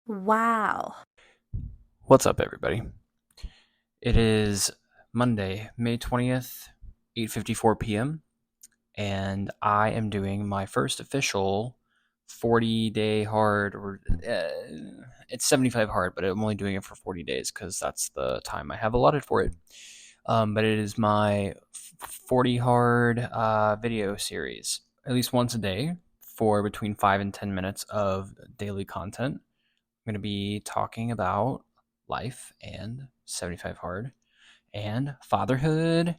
Wow. What's up, everybody? It is Monday, May 20th, 8:54 p.m., and I am doing my first official 40-day hard, or it's 75 hard, but I'm only doing it for 40 days because that's the time I have allotted for it. But it is my 40 hard video series, at least once a day for between 5 and 10 minutes of daily content. I'm going to be talking about life and 75 hard and fatherhood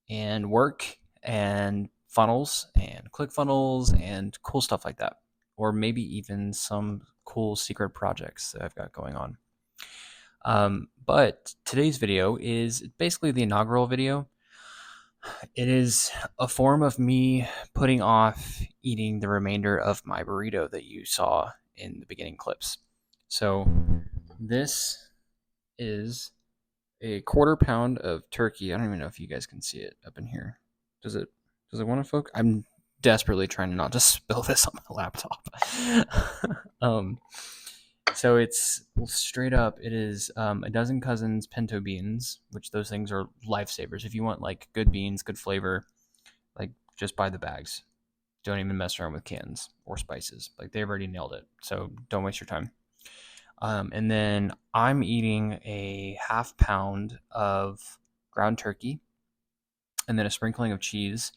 and work and funnels and click funnels and cool stuff like that. Or maybe even some cool secret projects that I've got going on. But today's video is basically the inaugural video. It is a form of me putting off eating the remainder of my burrito that you saw in the beginning clips. So, this is a quarter pound of turkey. I don't even know if you guys can see it up in here. Does it? Does it want to focus? I'm desperately trying not to spill this on my laptop. um, so it's straight up. It is a dozen cousins pinto beans, which those things are lifesavers. If you want like good beans, good flavor, like just buy the bags. Don't even mess around with cans or spices. Like they've already nailed it. So don't waste your time. And then I'm eating a half pound of ground turkey and then a sprinkling of cheese.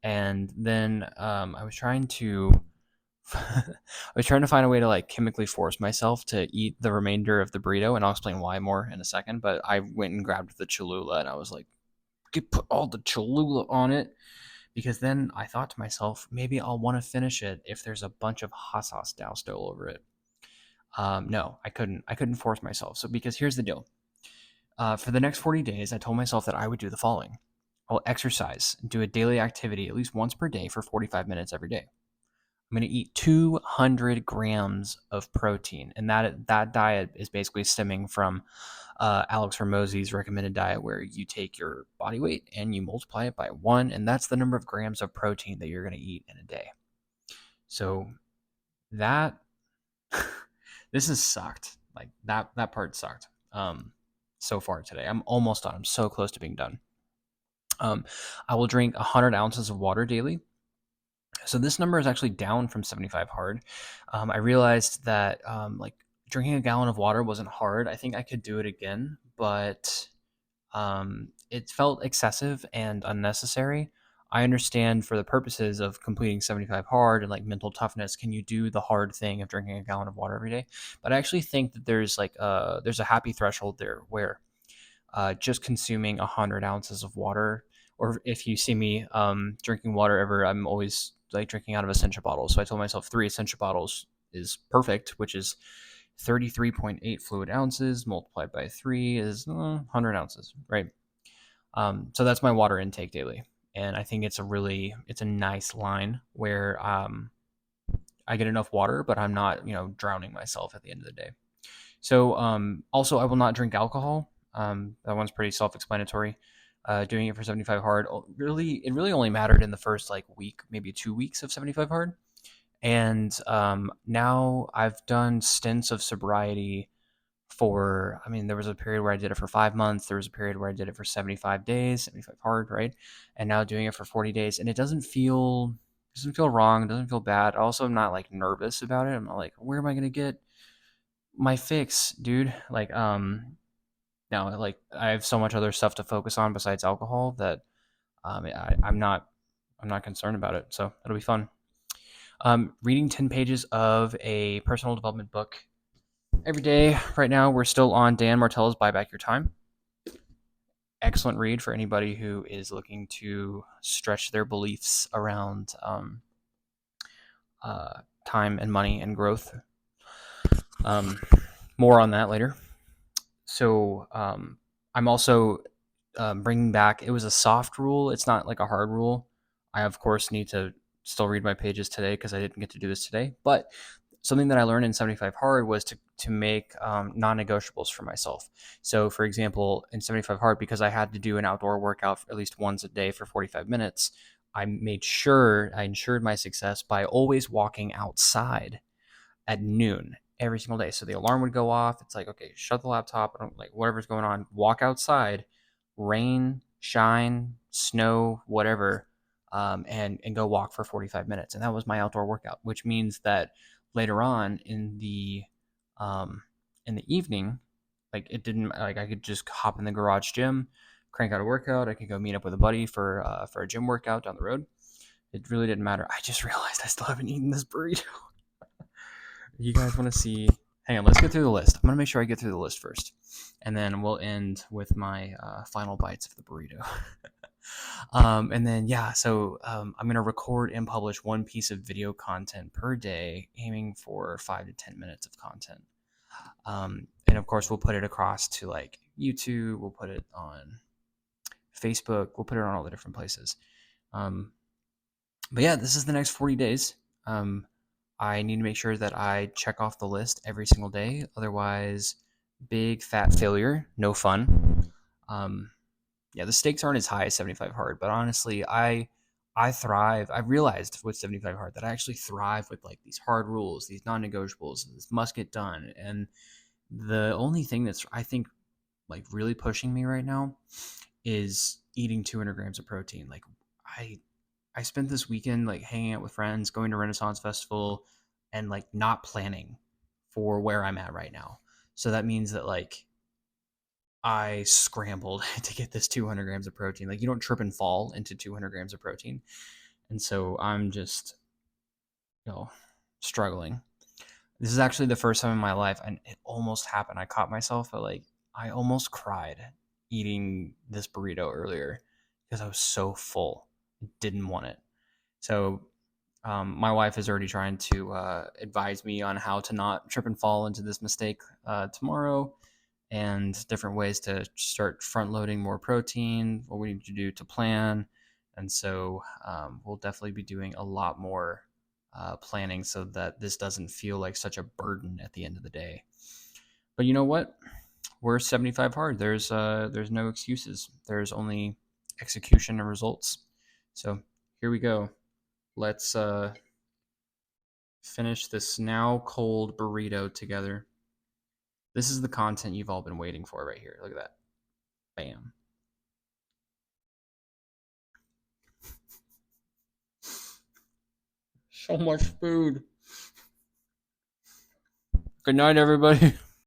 And then I was trying to. I was trying to find a way to like chemically force myself to eat the remainder of the burrito, and I'll explain why more in a second. But I went and grabbed the Cholula, and I was like, put all the Cholula on it, because then I thought to myself, maybe I'll want to finish it if there's a bunch of hot sauce doused all over it. No, I couldn't. I couldn't force myself. So because here's the deal: for the next 40 days, I told myself that I would do the following: I'll exercise, do a daily activity at least once per day for 45 minutes every day. I'm going to eat 200 grams of protein, and that diet is basically stemming from Alex Hormozy's recommended diet, where you take your body weight and you multiply it by one, and that's the number of grams of protein that you're going to eat in a day. So that this has sucked. Like that part sucked. So far today, I'm almost done. I'm so close to being done. Um, I will drink 100 ounces of water daily. So this number is actually down from 75 hard. I realized that like drinking a gallon of water wasn't hard. I think I could do it again, but it felt excessive and unnecessary. I understand for the purposes of completing 75 hard and like mental toughness, can you do the hard thing of drinking a gallon of water every day? But I actually think that there's a happy threshold there where just consuming 100 ounces of water, or if you see me drinking water ever, I'm always like drinking out of Essentia bottles. So I told myself 3 Essentia bottles is perfect, which is 33.8 fluid ounces multiplied by 3 is 100 ounces, right? So that's my water intake daily. And I think it's a nice line where I get enough water, but I'm not, drowning myself at the end of the day. So also, I will not drink alcohol. That one's pretty self-explanatory. Doing it for 75 hard, it really only mattered in the first like week, maybe 2 weeks of 75 hard. And now I've done stints of sobriety I mean, there was a period where I did it for 5 months. There was a period where I did it for 75 days, 75 hard, right? And now doing it for 40 days. And it doesn't feel wrong. It doesn't feel bad. Also, I'm not like nervous about it. I'm not like, where am I going to get my fix, dude? Like, no, like I have so much other stuff to focus on besides alcohol that I'm not concerned about it. So it'll be fun. Reading 10 pages of a personal development book every day. Right now, we're still on Dan Martella's Buy Back Your Time. Excellent read for anybody who is looking to stretch their beliefs around time and money and growth. Um, More on that later. So I'm also bringing back. It was a soft rule. It's not like a hard rule. I of course need to still read my pages today because I didn't get to do this today. But something that I learned in 75 hard was to make non-negotiables for myself. So for example, in 75 hard, because I had to do an outdoor workout at least once a day for 45 minutes, I ensured my success by always walking outside at noon. every single day. So the alarm would go off. It's like, okay, shut the laptop. I don't like whatever's going on. Walk outside, rain, shine, snow, whatever, and go walk for 45 minutes. And that was my outdoor workout, which means that later on um, in the evening, like it didn't like I could just hop in the garage gym, crank out a workout. I could go meet up with a buddy for a gym workout down the road. It really didn't matter. I just realized I still haven't eaten this burrito. You guys want to see? Hang on, let's get through the list. I'm gonna make sure I get through the list first, and then we'll end with my final bites of the burrito. And then yeah, so I'm gonna record and publish one piece of video content per day, aiming for 5 to 10 minutes of content. And of course, we'll put it across to like YouTube. We'll put it on Facebook. We'll put it on all the different places. Um, but yeah, this is the next 40 days. I need to make sure that I check off the list every single day. Otherwise, big fat failure, no fun. Um, yeah, the stakes aren't as high as 75 hard, but honestly, I thrive. I realized with 75 hard that I actually thrive with like these hard rules, these non-negotiables. This must get done. And the only thing that's I think like really pushing me right now is eating 200 grams of protein. Like I I spent this weekend like hanging out with friends, going to Renaissance Festival, and like not planning for where I'm at right now. So that means that like I scrambled to get this 200 grams of protein. Like you don't trip and fall into 200 grams of protein, and so I'm just struggling. This is actually the first time in my life, and it almost happened. I caught myself, but like I almost cried eating this burrito earlier because I was so full, didn't want it. So my wife is already trying to advise me on how to not trip and fall into this mistake tomorrow, and different ways to start front loading more protein, what we need to do to plan. And so we'll definitely be doing a lot more planning so that this doesn't feel like such a burden at the end of the day. But you know what? We're 75 hard. There's no excuses. There's only execution and results. So here we go. Let's finish this now cold burrito together. This is the content you've all been waiting for right here. Look at that. Bam. So much food. Good night, everybody.